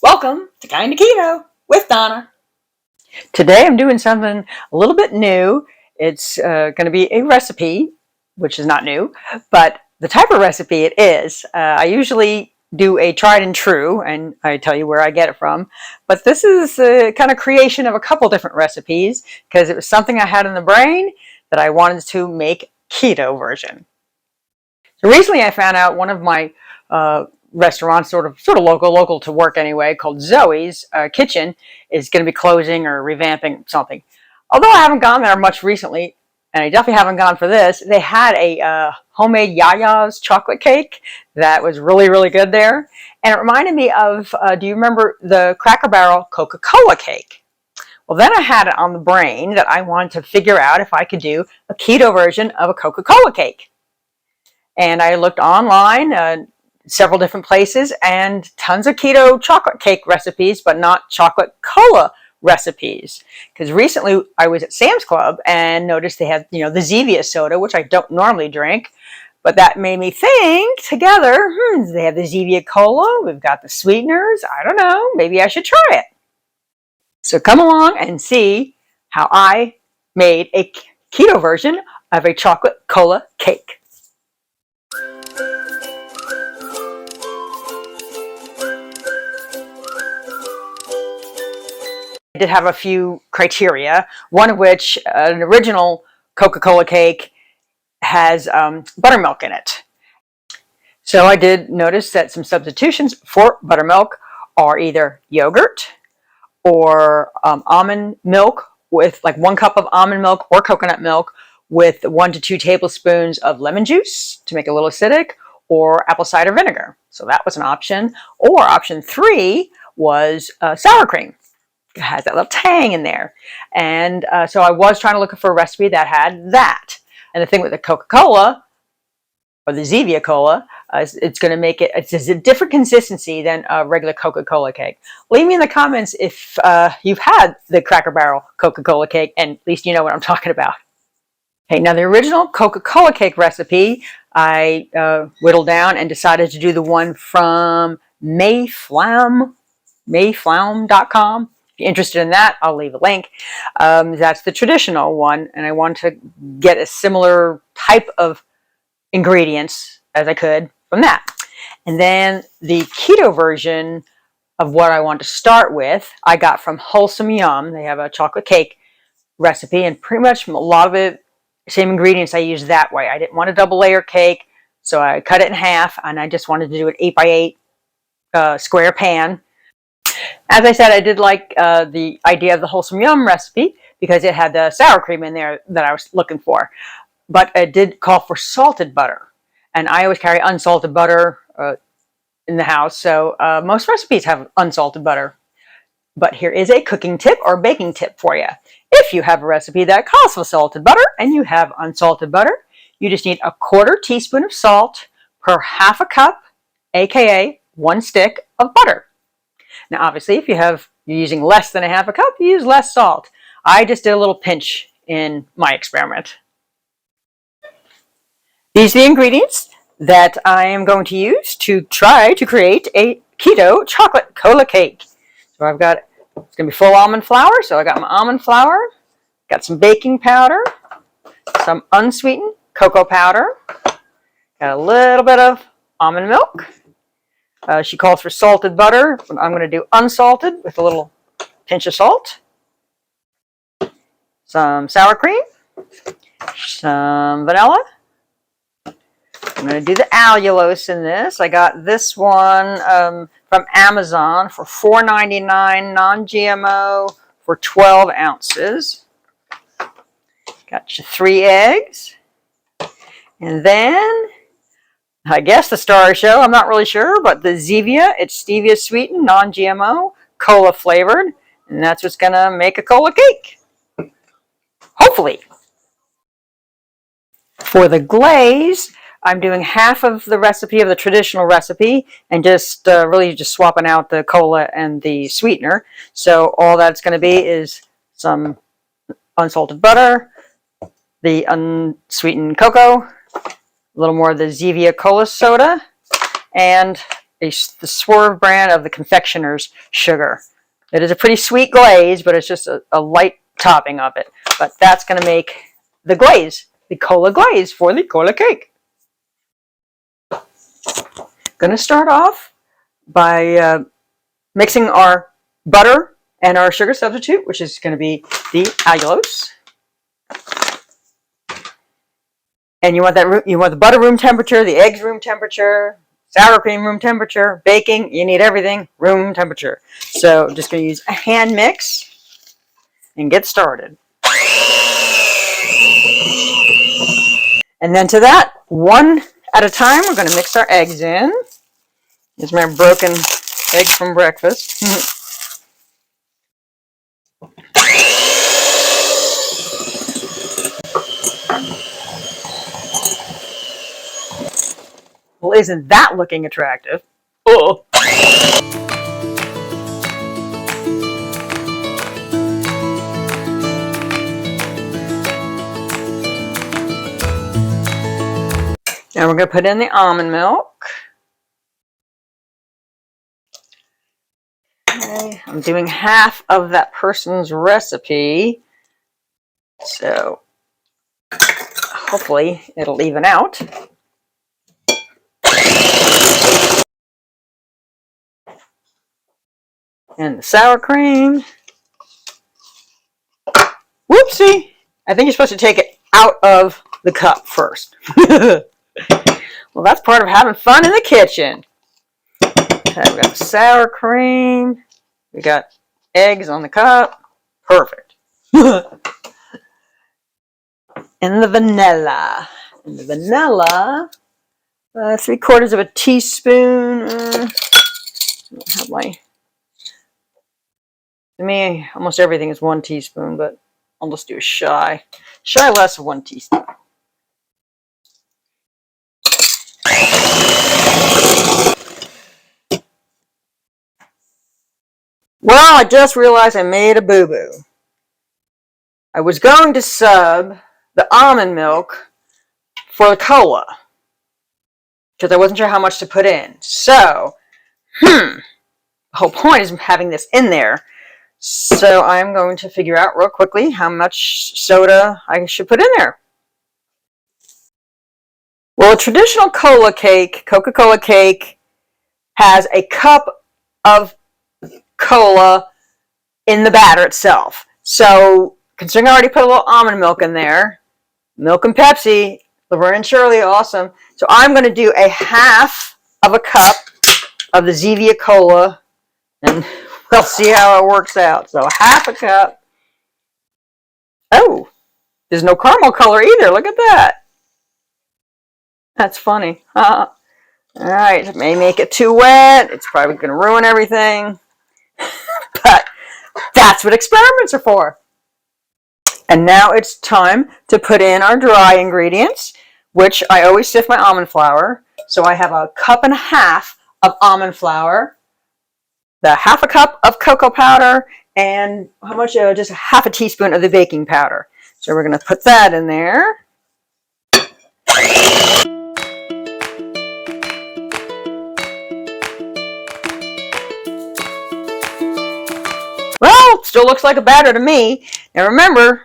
Welcome to Kinda Keto with Donna. Today I'm doing something a little bit new. It's going to be a recipe, which is not new, but the type of recipe it is. I usually do a tried and true, and I tell you where I get it from. But this is a kind of creation of a couple different recipes because it was something I had in the brain that I wanted to make keto version. So recently I found out one of my restaurants, sort of local to work anyway, called Zoe's Kitchen, is going to be closing or revamping something. Although I haven't gone there much recently, and I definitely haven't gone for this, they had a homemade Yaya's chocolate cake that was really good there. And it reminded me of, do you remember the Cracker Barrel Coca-Cola cake? Well, then I had it on the brain that I wanted to figure out if I could do a keto version of a Coca-Cola cake. And I looked online, several different places, and tons of keto chocolate cake recipes, but not chocolate cola recipes. Because recently I was at Sam's Club and noticed they had, the Zevia soda, which I don't normally drink, but that made me think together, they have the Zevia cola, we've got the sweeteners, I don't know, maybe I should try it. So come along and see how I made a keto version of a chocolate cola cake. I did have a few criteria, one of which an original Coca-Cola cake has buttermilk in it. So I did notice that some substitutions for buttermilk are either yogurt or almond milk with like 1 cup of almond milk or coconut milk with 1 to 2 tablespoons of lemon juice to make it a little acidic, or apple cider vinegar. So that was an option. Or option 3 was sour cream. It has that little tang in there. And so I was trying to look for a recipe that had that. And the thing with the Coca-Cola, or the Zevia cola, it's going to make it, it's a different consistency than a regular Coca-Cola cake. Leave me in the comments if you've had the Cracker Barrel Coca-Cola cake, and at least you know what I'm talking about. Okay, now the original Coca-Cola cake recipe, I whittled down and decided to do the one from Mayflaum, mayflaum.com. If you're interested in that, I'll leave a link. That's the traditional one, and I want to get a similar type of ingredients as I could from that. And then the keto version of what I want to start with, I got from Wholesome Yum. They have a chocolate cake recipe, and pretty much a lot of it, same ingredients I used that way. I didn't want a double layer cake, so I cut it in half, and I just wanted to do an 8x8 square pan. As I said, I did like the idea of the Wholesome Yum recipe because it had the sour cream in there that I was looking for. But it did call for salted butter. And I always carry unsalted butter in the house, so most recipes have unsalted butter. But here is a cooking tip or baking tip for you. If you have a recipe that calls for salted butter and you have unsalted butter, you just need 1/4 teaspoon of salt per 1/2 cup, aka 1 stick of butter. Now, obviously, if you're using less than 1/2 cup, you use less salt. I just did a little pinch in my experiment. These are the ingredients that I am going to use to try to create a keto chocolate cola cake. So it's going to be full almond flour. So I got my almond flour, got some baking powder, some unsweetened cocoa powder, got a little bit of almond milk. She calls for salted butter. I'm going to do unsalted with a little pinch of salt. Some sour cream. Some vanilla. I'm going to do the allulose in this. I got this one from Amazon for $4.99, non-GMO, for 12 ounces. Got your 3 eggs. And then, I guess the star of the show, I'm not really sure, but the Zevia, it's stevia sweetened, non-GMO, cola flavored, and that's what's going to make a cola cake. Hopefully. For the glaze, I'm doing half of the recipe of the traditional recipe and just really just swapping out the cola and the sweetener. So all that's going to be is some unsalted butter, the unsweetened cocoa, a little more of the Zevia cola soda, and the Swerve brand of the confectioner's sugar. It is a pretty sweet glaze, but it's just a light topping of it. But that's going to make the glaze, the cola glaze for the cola cake. Going to start off by mixing our butter and our sugar substitute, which is going to be the allulose. And you want the butter room temperature, the eggs room temperature, sour cream room temperature, baking, you need everything room temperature. So I'm just going to use a hand mix and get started. And then to that, one at a time, we're going to mix our eggs in. Here's my broken egg from breakfast. Well, isn't that looking attractive? Oh. Now we're going to put in the almond milk. Okay, I'm doing half of that person's recipe, so hopefully it'll even out. And the sour cream. Whoopsie! I think you're supposed to take it out of the cup first. Well, that's part of having fun in the kitchen. Okay, we got the sour cream. We got eggs on the cup. Perfect. And the vanilla. And the vanilla, 3/4 of a teaspoon. I don't have my... To me, almost everything is 1 teaspoon, but I'll just do a shy less of 1 teaspoon. Well, I just realized I made a boo-boo. I was going to sub the almond milk for the cola, because I wasn't sure how much to put in. So, the whole point is having this in there. So I'm going to figure out real quickly how much soda I should put in there. Well, a traditional cola cake, Coca-Cola cake, has a cup of cola in the batter itself. So, considering I already put a little almond milk in there, milk and Pepsi, Laverne and Shirley, awesome. So I'm going to do a half of a cup of the Zevia cola, and we'll see how it works out. So half a cup. Oh, there's no caramel color either. Look at that. That's funny. All right, it may make it too wet. It's probably going to ruin everything. But that's what experiments are for. And now it's time to put in our dry ingredients, which I always sift my almond flour. So I have a cup and a half of almond flour, the half a cup of cocoa powder, and how much? Just half a teaspoon of the baking powder. So we're going to put that in there. Well, still looks like a batter to me. Now remember,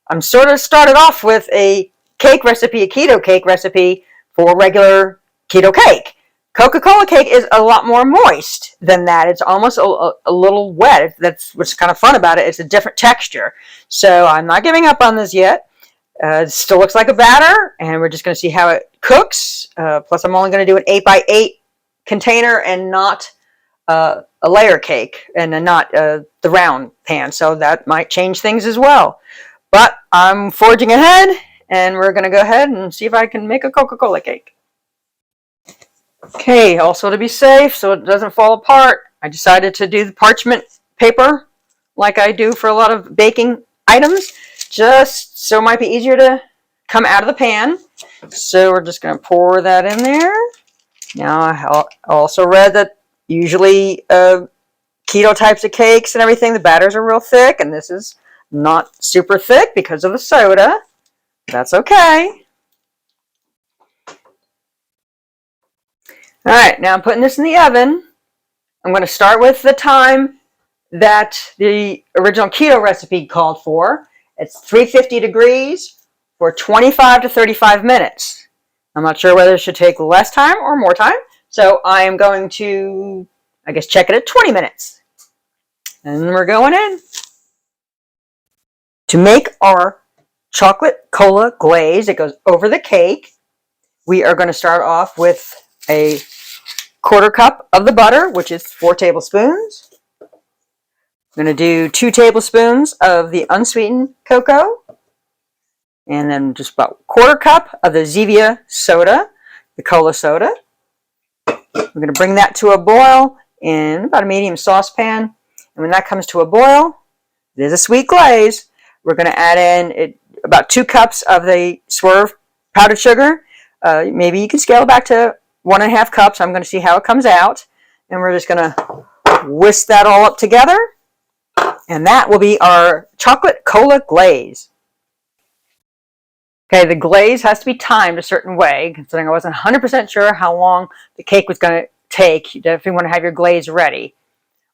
I'm sort of started off with a cake recipe, a keto cake recipe for regular keto cake. Coca-Cola cake is a lot more moist than that. It's almost a little wet. That's what's kind of fun about it. It's a different texture. So I'm not giving up on this yet. It still looks like a batter, and we're just going to see how it cooks. Plus, I'm only going to do an 8x8 container and not a layer cake, and not the round pan. So that might change things as well. But I'm forging ahead, and we're going to go ahead and see if I can make a Coca-Cola cake. Okay, also to be safe so it doesn't fall apart, I decided to do the parchment paper like I do for a lot of baking items, just so it might be easier to come out of the pan. So we're just going to pour that in there. Now I also read that usually keto types of cakes and everything, the batters are real thick, and this is not super thick because of the soda. That's okay. All right, now I'm putting this in the oven. I'm going to start with the time that the original keto recipe called for. It's 350 degrees for 25 to 35 minutes. I'm not sure whether it should take less time or more time, so I am going to, I guess, check it at 20 minutes. And we're going in. To make our chocolate cola glaze that goes over the cake, we are going to start off with a 1/4 cup of the butter, which is 4 tablespoons. I'm going to do 2 tablespoons of the unsweetened cocoa, and then just about 1/4 cup of the Zevia soda, the cola soda. We're going to bring that to a boil in about a medium saucepan, and when that comes to a boil, there's a sweet glaze. We're going to add in about 2 cups of the Swerve powdered sugar. Maybe you can scale it back to 1.5 cups. I'm going to see how it comes out. And we're just going to whisk that all up together. And that will be our chocolate cola glaze. Okay, the glaze has to be timed a certain way, considering I wasn't 100% sure how long the cake was going to take. You definitely want to have your glaze ready.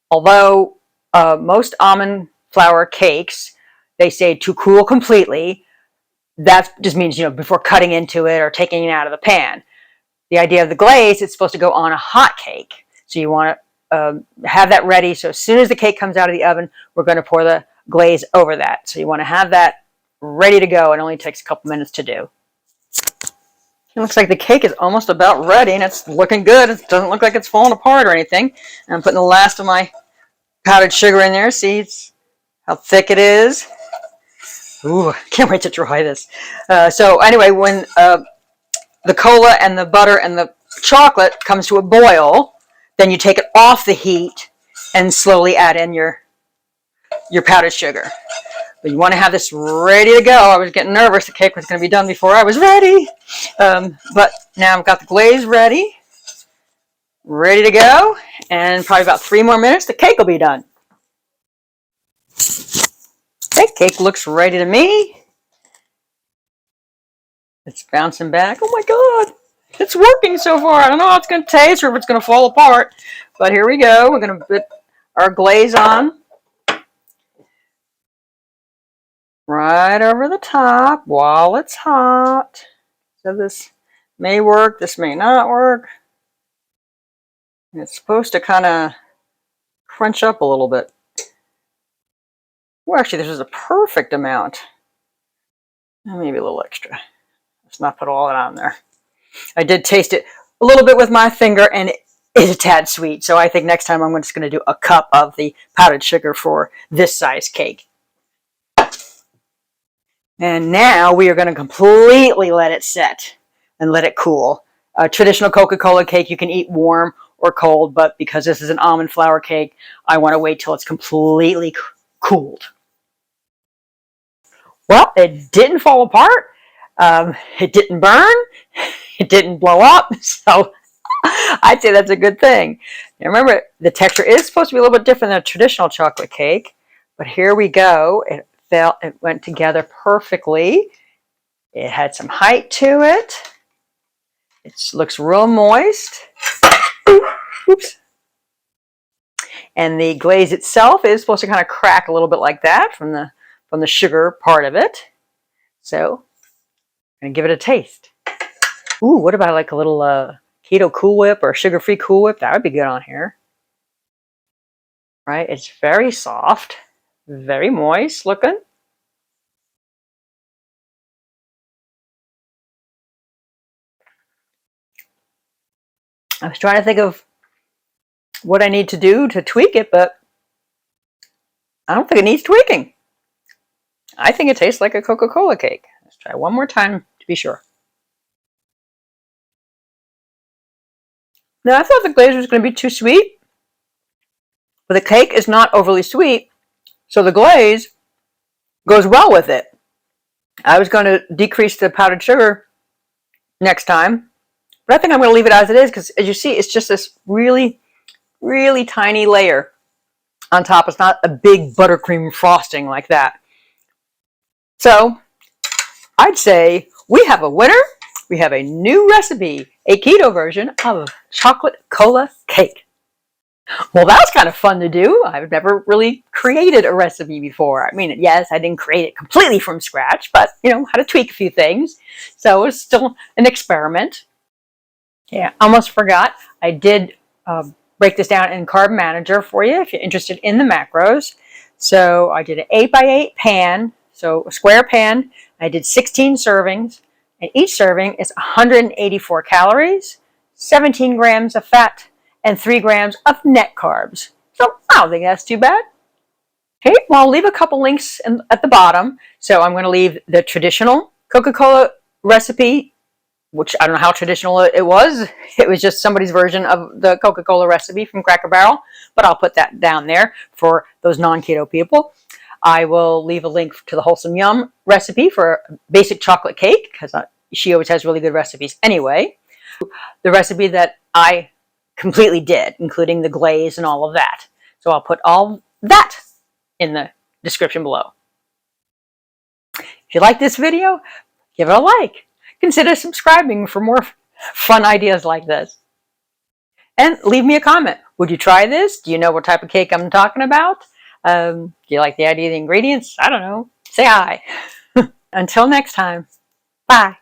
Although most almond flour cakes, they say to cool completely. That just means, before cutting into it or taking it out of the pan. The idea of the glaze, it's supposed to go on a hot cake. So you want to have that ready. So as soon as the cake comes out of the oven, we're going to pour the glaze over that. So you want to have that ready to go. It only takes a couple minutes to do. It looks like the cake is almost about ready, and it's looking good. It doesn't look like it's falling apart or anything. And I'm putting the last of my powdered sugar in there. See how thick it is. Ooh, can't wait to try this. So anyway, when the cola and the butter and the chocolate comes to a boil, then you take it off the heat and slowly add in your powdered sugar. But you want to have this ready to go. I was getting nervous the cake was going to be done before I was ready. But now I've got the glaze ready to go. And probably about 3 more minutes, the cake will be done. Okay, cake looks ready to me. It's bouncing back. Oh my God, it's working so far. I don't know how it's going to taste or if it's going to fall apart. But here we go. We're going to put our glaze on right over the top while it's hot. So this may work, this may not work. It's supposed to kind of crunch up a little bit. Well, actually, this is a perfect amount. Maybe a little extra. Let's not put all that on there. I did taste it a little bit with my finger, and it is a tad sweet. So I think next time I'm just going to do a cup of the powdered sugar for this size cake. And now we are going to completely let it set and let it cool. A traditional Coca-Cola cake you can eat warm or cold, but because this is an almond flour cake, I want to wait till it's completely cooled. Well, it didn't fall apart. It didn't burn. It didn't blow up. So I'd say that's a good thing. Now remember, the texture is supposed to be a little bit different than a traditional chocolate cake. But here we go. It went together perfectly. It had some height to it. It looks real moist. Oops. And the glaze itself is supposed to kind of crack a little bit like that from the sugar part of it. So I'm going to give it a taste. Ooh, what about like a little keto Cool Whip or sugar-free Cool Whip? That would be good on here. Right? It's very soft, very moist looking. I was trying to think of what I need to do to tweak it, but I don't think it needs tweaking. I think it tastes like a Coca-Cola cake. Let's try one more time to be sure. Now, I thought the glaze was going to be too sweet, but the cake is not overly sweet, so the glaze goes well with it. I was going to decrease the powdered sugar next time, but I think I'm going to leave it as it is because, as you see, it's just this really, really tiny layer on top. It's not a big buttercream frosting like that. So I'd say we have a winner. we have a new recipe, a keto version of chocolate cola cake. Well, that was kind of fun to do. I've never really created a recipe before. I mean, yes, I didn't create it completely from scratch, but, had to tweak a few things. So it was still an experiment. Yeah, almost forgot. I did break this down in Carb Manager for you if you're interested in the macros. So I did an 8x8 pan, so a square pan. I did 16 servings, and each serving is 184 calories, 17 grams of fat, and 3 grams of net carbs. So I don't think that's too bad. Okay, well, I'll leave a couple links at the bottom. So I'm going to leave the traditional Coca-Cola recipe, which I don't know how traditional it was. It was just somebody's version of the Coca-Cola recipe from Cracker Barrel, but I'll put that down there for those non-keto people. I will leave a link to the Wholesome Yum recipe for basic chocolate cake, because she always has really good recipes anyway. The recipe that I completely did, including the glaze and all of that. So I'll put all that in the description below. If you like this video, give it a like. Consider subscribing for more fun ideas like this. And leave me a comment. Would you try this? Do you know what type of cake I'm talking about? Do you like the idea of the ingredients? I don't know. Say hi. Until next time. Bye.